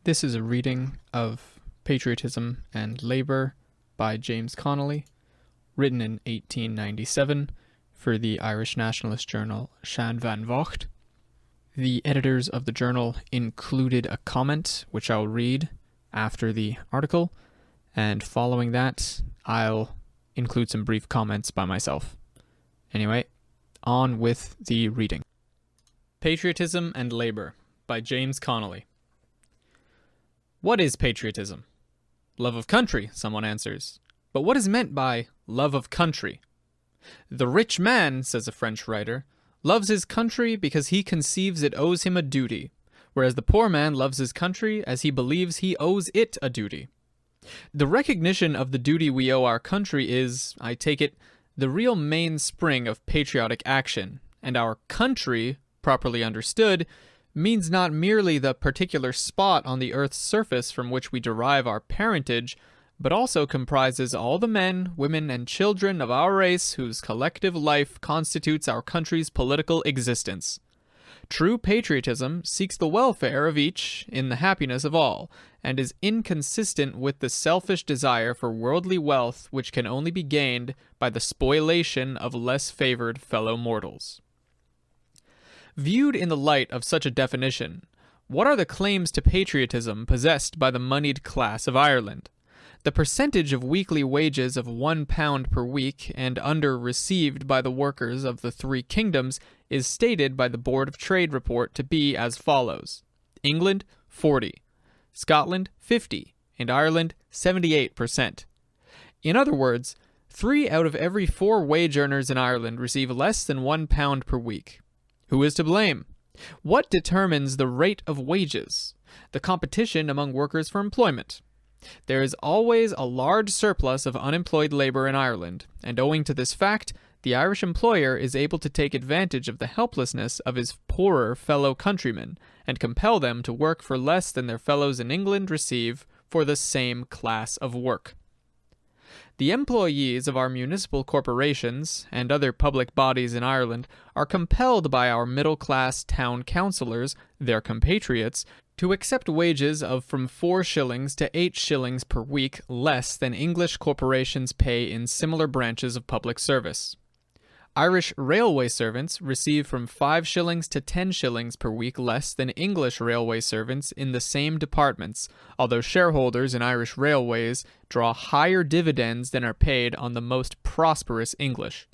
This is a reading of Patriotism and Labour by James Connolly, written in 1897 for the Irish nationalist journal Shan Van Vocht. The editors of the journal included a comment, which I'll read after the article, and following that, I'll include some brief comments by myself. Anyway, on with the reading. Patriotism and Labour by James Connolly. What is patriotism? Love of country, someone answers. But what is meant by love of country? The rich man, says a French writer, loves his country because he conceives it owes him a duty, whereas the poor man loves his country as he believes he owes it a duty. The recognition of the duty we owe our country is, I take it, the real mainspring of patriotic action, and our country, properly understood, means not merely the particular spot on the earth's surface from which we derive our parentage, but also comprises all the men, women, and children of our race whose collective life constitutes our country's political existence. True patriotism seeks the welfare of each in the happiness of all, and is inconsistent with the selfish desire for worldly wealth which can only be gained by the spoliation of less favored fellow mortals. Viewed in the light of such a definition, what are the claims to patriotism possessed by the moneyed class of Ireland? The percentage of weekly wages of £1 per week and under received by the workers of the three kingdoms is stated by the Board of Trade report to be as follows: England 40, Scotland 50, and Ireland 78%. In other words, 3 out of every 4 wage earners in Ireland receive less than £1 per week. Who is to blame? What determines the rate of wages? The competition among workers for employment. There is always a large surplus of unemployed labor in Ireland, and owing to this fact, the Irish employer is able to take advantage of the helplessness of his poorer fellow countrymen and compel them to work for less than their fellows in England receive for the same class of work. The employees of our municipal corporations and other public bodies in Ireland are compelled by our middle-class town councillors, their compatriots, to accept wages of from 4 shillings to 8 shillings per week less than English corporations pay in similar branches of public service. Irish railway servants receive from 5 shillings to 10 shillings per week less than English railway servants in the same departments, although shareholders in Irish railways draw higher dividends than are paid on the most prosperous English.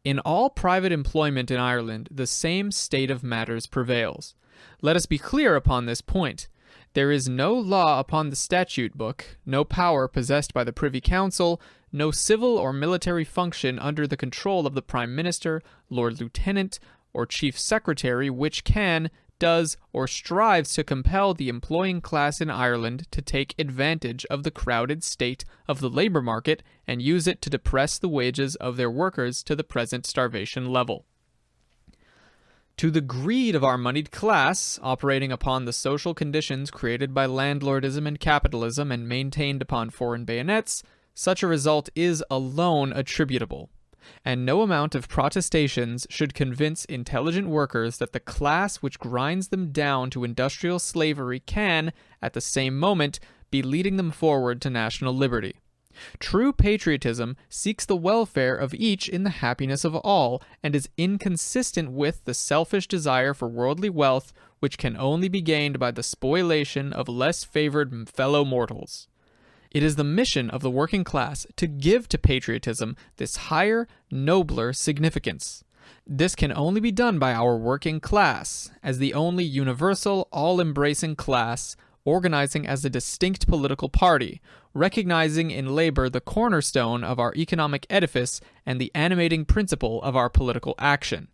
In all private employment in Ireland, the same state of matters prevails. Let us be clear upon this point. There is no law upon the statute book, no power possessed by the Privy Council, no civil or military function under the control of the Prime Minister, Lord Lieutenant, or Chief Secretary which can, does, or strives to compel the employing class in Ireland to take advantage of the crowded state of the labour market and use it to depress the wages of their workers to the present starvation level. To the greed of our moneyed class, operating upon the social conditions created by landlordism and capitalism and maintained upon foreign bayonets, such a result is alone attributable, and no amount of protestations should convince intelligent workers that the class which grinds them down to industrial slavery can, at the same moment, be leading them forward to national liberty. True patriotism seeks the welfare of each in the happiness of all, and is inconsistent with the selfish desire for worldly wealth which can only be gained by the spoliation of less favored fellow mortals. It is the mission of the working class to give to patriotism this higher, nobler significance. This can only be done by our working class, as the only universal, all-embracing class, organizing as a distinct political party, recognizing in labor the cornerstone of our economic edifice and the animating principle of our political action.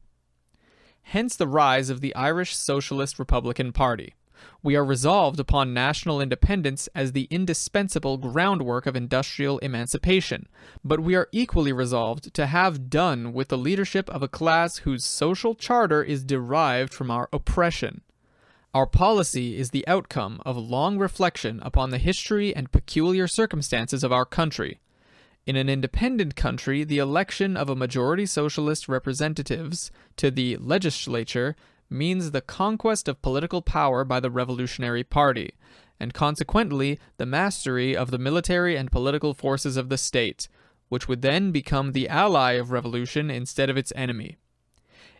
Hence the rise of the Irish Socialist Republican Party. We are resolved upon national independence as the indispensable groundwork of industrial emancipation, but we are equally resolved to have done with the leadership of a class whose social charter is derived from our oppression. Our policy is the outcome of long reflection upon the history and peculiar circumstances of our country. In an independent country, the election of a majority socialist representatives to the legislature means the conquest of political power by the Revolutionary Party, and consequently the mastery of the military and political forces of the state, which would then become the ally of revolution instead of its enemy.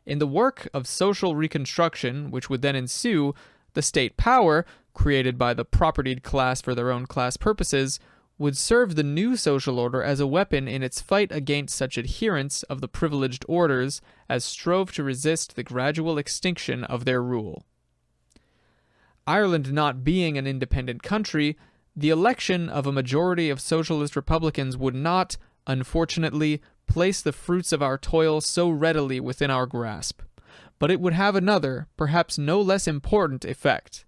In the work of social reconstruction, which would then ensue, the state power, created by the propertied class for their own class purposes, would serve the new social order as a weapon in its fight against such adherents of the privileged orders as strove to resist the gradual extinction of their rule. Ireland not being an independent country, the election of a majority of socialist Republicans would not, unfortunately, place the fruits of our toil so readily within our grasp. But it would have another, perhaps no less important, effect.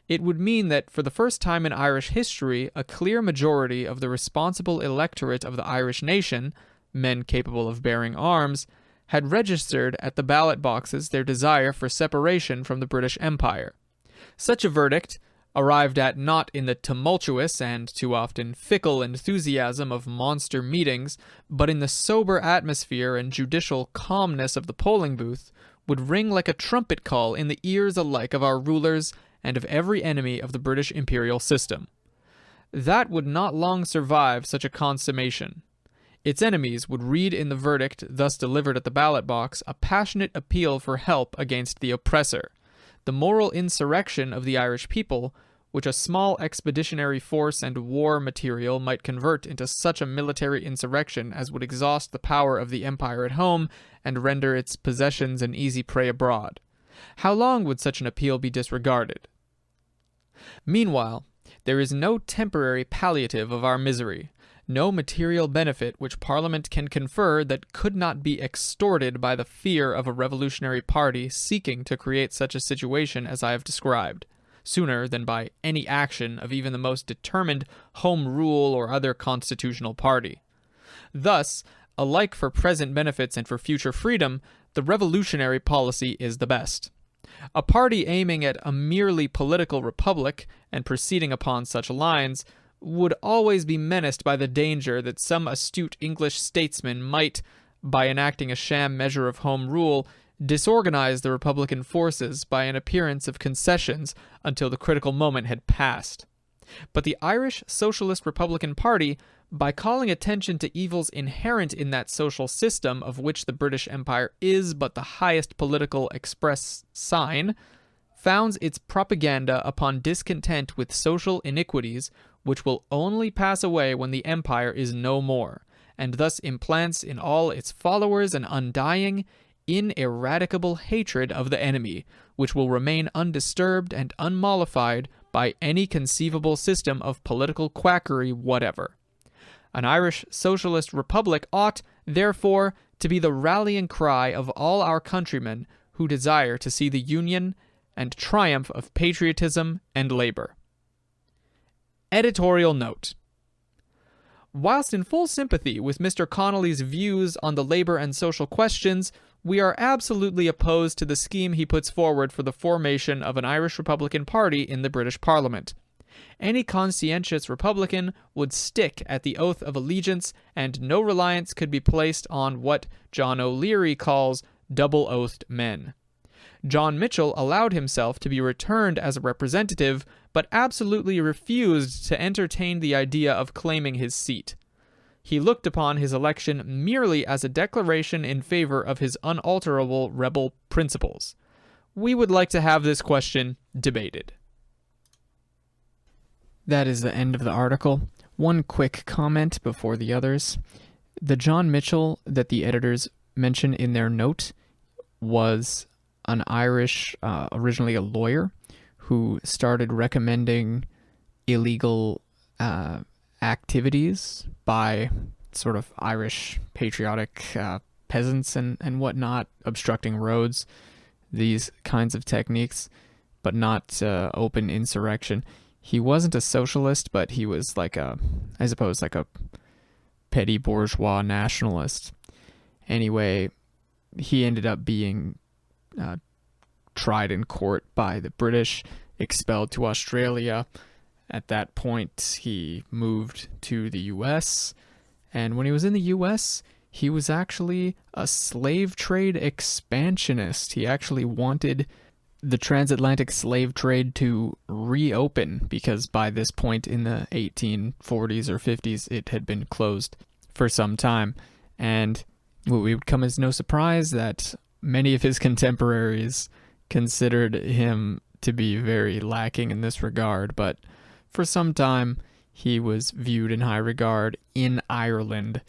It would mean that, for the first time in Irish history, a clear majority of the responsible electorate of the Irish nation, men capable of bearing arms, had registered at the ballot boxes their desire for separation from the British Empire. Such a verdict, arrived at not in the tumultuous and too often fickle enthusiasm of monster meetings, but in the sober atmosphere and judicial calmness of the polling booth, would ring like a trumpet call in the ears alike of our rulers and of every enemy of the British imperial system. That would not long survive such a consummation. Its enemies would read in the verdict thus delivered at the ballot box a passionate appeal for help against the oppressor, the moral insurrection of the Irish people, which a small expeditionary force and war material might convert into such a military insurrection as would exhaust the power of the empire at home and render its possessions an easy prey abroad. How long would such an appeal be disregarded? Meanwhile, there is no temporary palliative of our misery, no material benefit which Parliament can confer that could not be extorted by the fear of a revolutionary party seeking to create such a situation as I have described, sooner than by any action of even the most determined Home Rule or other constitutional party. Thus, alike for present benefits and for future freedom, the revolutionary policy is the best. A party aiming at a merely political republic, and proceeding upon such lines, would always be menaced by the danger that some astute English statesman might, by enacting a sham measure of Home Rule, disorganize the Republican forces by an appearance of concessions until the critical moment had passed. But the Irish Socialist Republican Party, by calling attention to evils inherent in that social system of which the British Empire is but the highest political express sign, founds its propaganda upon discontent with social iniquities which will only pass away when the empire is no more, and thus implants in all its followers an undying, ineradicable hatred of the enemy, which will remain undisturbed and unmollified by any conceivable system of political quackery whatever. An Irish Socialist Republic ought, therefore, to be the rallying cry of all our countrymen who desire to see the union and triumph of patriotism and labor. Editorial note. Whilst in full sympathy with Mr. Connolly's views on the labor and social questions, we are absolutely opposed to the scheme he puts forward for the formation of an Irish Republican Party in the British Parliament. Any conscientious Republican would stick at the oath of allegiance, and no reliance could be placed on what John O'Leary calls double-oathed men. John Mitchell allowed himself to be returned as a representative, but absolutely refused to entertain the idea of claiming his seat. He looked upon his election merely as a declaration in favor of his unalterable rebel principles. We would like to have this question debated. That is the end of the article. One quick comment before the others. The John Mitchell that the editors mention in their note was an Irish, originally a lawyer, who started recommending illegal activities by sort of Irish patriotic peasants and whatnot, obstructing roads, these kinds of techniques, but not open insurrection. He wasn't a socialist, but he was like a petty bourgeois nationalist. Anyway, he ended up being tried in court by the British, expelled to Australia. At that point, he moved to the US, and when he was in the US, he was actually a slave trade expansionist. He actually wanted the transatlantic slave trade to reopen, because by this point in the 1840s or 50s, it had been closed for some time. And it would come as no surprise that many of his contemporaries considered him to be very lacking in this regard, but for some time he was viewed in high regard in Ireland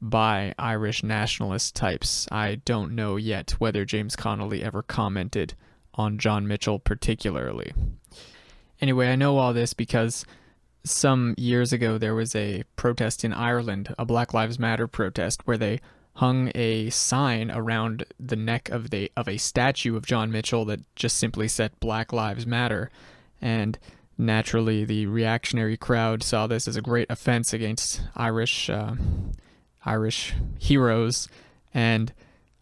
by Irish nationalist types. I don't know yet whether James Connolly ever commented on John Mitchell particularly. Anyway, I know all this because some years ago there was a protest in Ireland, a Black Lives Matter protest, where they hung a sign around the neck of a statue of John Mitchell that just simply said Black Lives Matter. And naturally, the reactionary crowd saw this as a great offense against Irish heroes. And,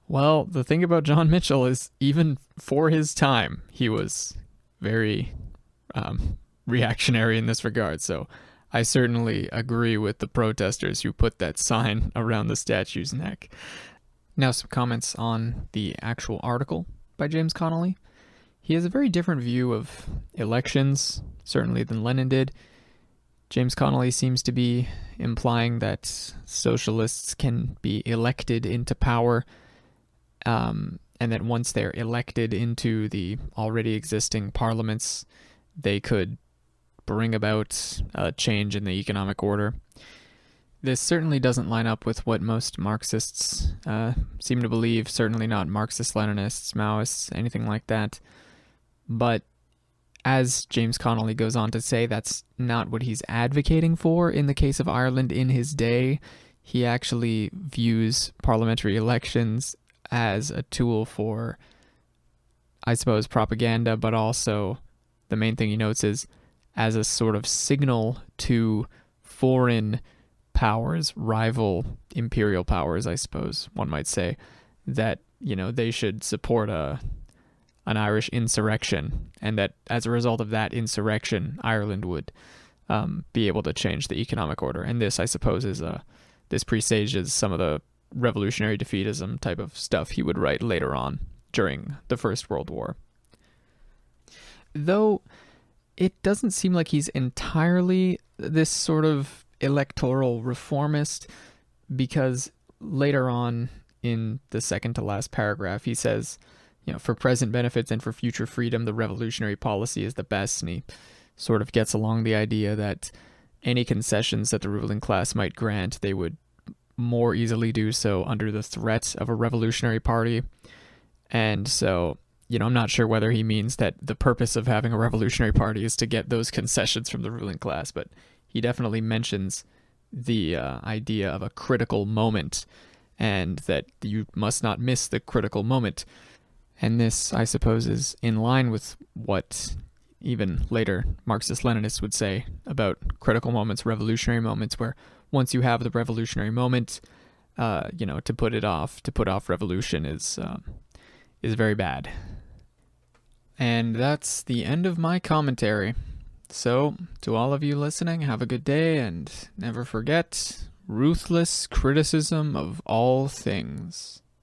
well, the thing about John Mitchell is, even for his time, he was very reactionary in this regard. So I certainly agree with the protesters who put that sign around the statue's neck. Now, some comments on the actual article by James Connolly. He has a very different view of elections, certainly, than Lenin did. James Connolly seems to be implying that socialists can be elected into power, and that once they're elected into the already existing parliaments, they could bring about a change in the economic order. This certainly doesn't line up with what most Marxists seem to believe, certainly not Marxist-Leninists, Maoists, anything like that. But as James Connolly goes on to say, that's not what he's advocating for in the case of Ireland in his day. He actually views parliamentary elections as a tool for, I suppose, propaganda, but also the main thing he notes is as a sort of signal to foreign powers, rival imperial powers, I suppose one might say, that, they should support an Irish insurrection, and that as a result of that insurrection, Ireland would be able to change the economic order. And this, I suppose, this presages some of the revolutionary defeatism type of stuff he would write later on during the First World War. Though it doesn't seem like he's entirely this sort of electoral reformist, because later on in the second to last paragraph, he says, for present benefits and for future freedom, the revolutionary policy is the best. And he sort of gets along the idea that any concessions that the ruling class might grant, they would more easily do so under the threat of a revolutionary party. And so, I'm not sure whether he means that the purpose of having a revolutionary party is to get those concessions from the ruling class, but he definitely mentions the idea of a critical moment, and that you must not miss the critical moment. And this, I suppose, is in line with what even later Marxist-Leninists would say about critical moments, revolutionary moments, where once you have the revolutionary moment, to put off revolution is very bad. And that's the end of my commentary. So, to all of you listening, have a good day, and never forget, ruthless criticism of all things.